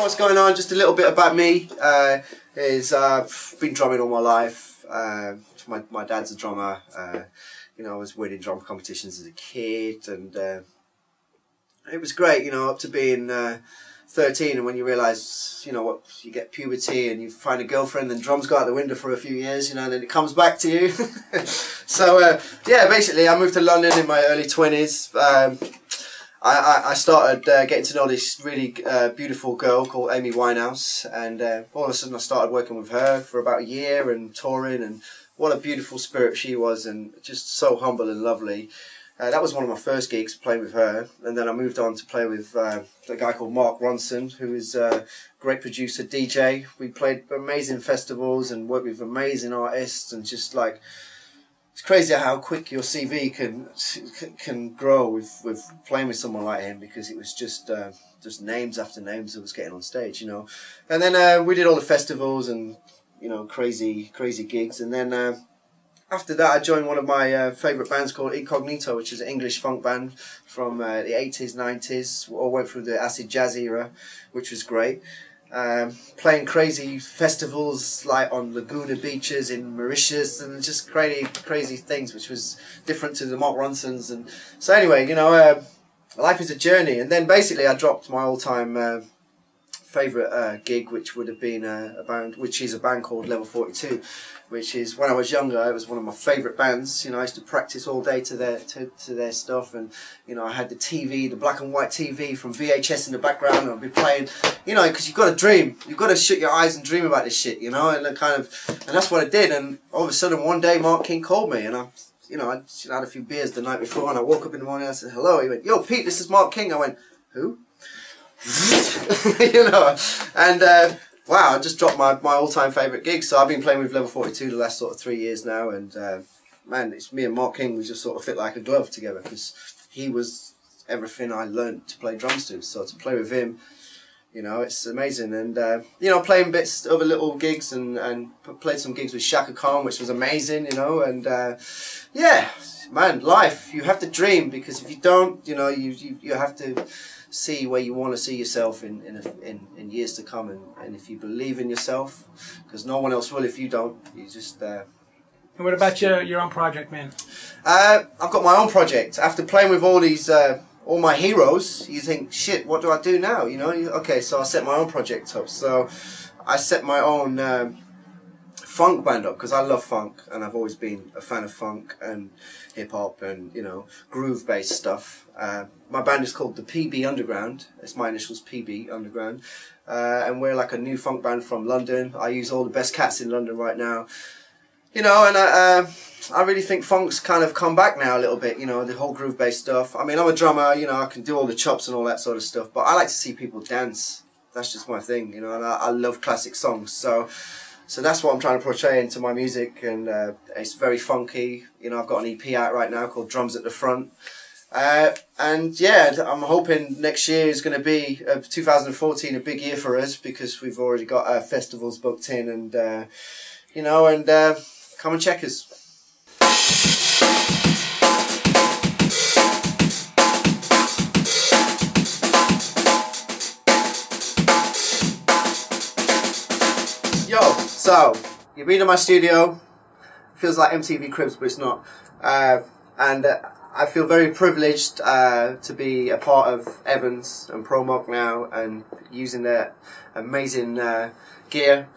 what's going on? Just a little bit about me. I've been drumming all my life. My dad's a drummer. You know, I was winning drum competitions as a kid, and it was great. You know, up to being 13, and when you realise, you know, what, you get puberty and you find a girlfriend, and drums go out the window for a few years, you know, and then it comes back to you. So yeah, basically I moved to London in my early 20s. I started getting to know this really beautiful girl called Amy Winehouse, and all of a sudden I started working with her for about a year and touring, and what a beautiful spirit she was, and just so humble and lovely. That was one of my first gigs, playing with her, and then I moved on to play with a guy called Ronson, who is a great producer, DJ. We played amazing festivals and worked with amazing artists, and just like, it's crazy how quick your CV can grow with playing with someone like him, because it was just names after names that was getting on stage, you know. And then we did all the festivals and, you know, crazy gigs, and then after that, I joined one of my favourite bands called Incognito, which is an English funk band from the 80s, 90s. All went through the acid jazz era, which was great. Playing crazy festivals like on Laguna beaches in Mauritius, and just crazy things, which was different to the Mark Ronsons. And so anyway, you know, life is a journey. And then basically I dropped my all-time favourite gig, which would have been a band called Level 42, which is, when I was younger, it was one of my favourite bands. You know, I used to practice all day to their stuff, and you know, I had the TV, the black and white TV from VHS in the background, and I'd be playing, you know, because you've got to dream, you've got to shut your eyes and dream about this shit, you know, and that's what I did. And all of a sudden one day Mark King called me, and I had a few beers the night before, and I woke up in the morning and I said, hello. He went, yo Pete, this is Mark King. I went, who? You know, and wow, I just dropped my all-time favourite gig. So I've been playing with Level 42 the last sort of 3 years now, and man, it's me and Mark King, we just sort of fit like a glove together, because he was everything I learned to play drums to. So to play with him, you know, it's amazing. And you know, playing bits, other little gigs, and played some gigs with Chaka, which was amazing, you know. And yeah, man, life, you have to dream, because if you don't, you know, you have to see where you want to see yourself in years to come, and if you believe in yourself, because no one else will if you don't, you just And what about your own project, man? I've got my own project. After playing with all these all my heroes, you think, shit, what do I do now, you know? Okay, so I set my own project up. So I set my own funk band up, because I love funk, and I've always been a fan of funk and hip hop and, you know, groove based stuff. My band is called the PB Underground. It's my initials, PB Underground, and we're like a new funk band from London. I use all the best cats in London right now, you know, and I really think funk's kind of come back now a little bit, you know, the whole groove based stuff. I mean, I'm a drummer, you know, I can do all the chops and all that sort of stuff, but I like to see people dance. That's just my thing, you know, and I love classic songs. So that's what I'm trying to portray into my music, and it's very funky. You know, I've got an EP out right now called Drums at the Front. And yeah, I'm hoping next year is going to be, 2014, a big year for us, because we've already got festivals booked in, and, you know, and come and check us. Yo, so you've been in my studio. Feels like MTV Cribs, but it's not. And I feel very privileged to be a part of Evans and ProMock now, and using their amazing gear.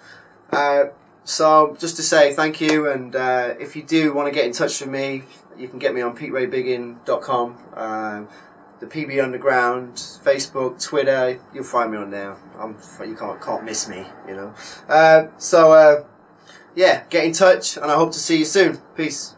So just to say thank you, and if you do want to get in touch with me, you can get me on PeteRayBiggin.com. The PB Underground, Facebook, Twitter, you'll find me on there. You can't miss me, you know. So yeah, get in touch, and I hope to see you soon. Peace.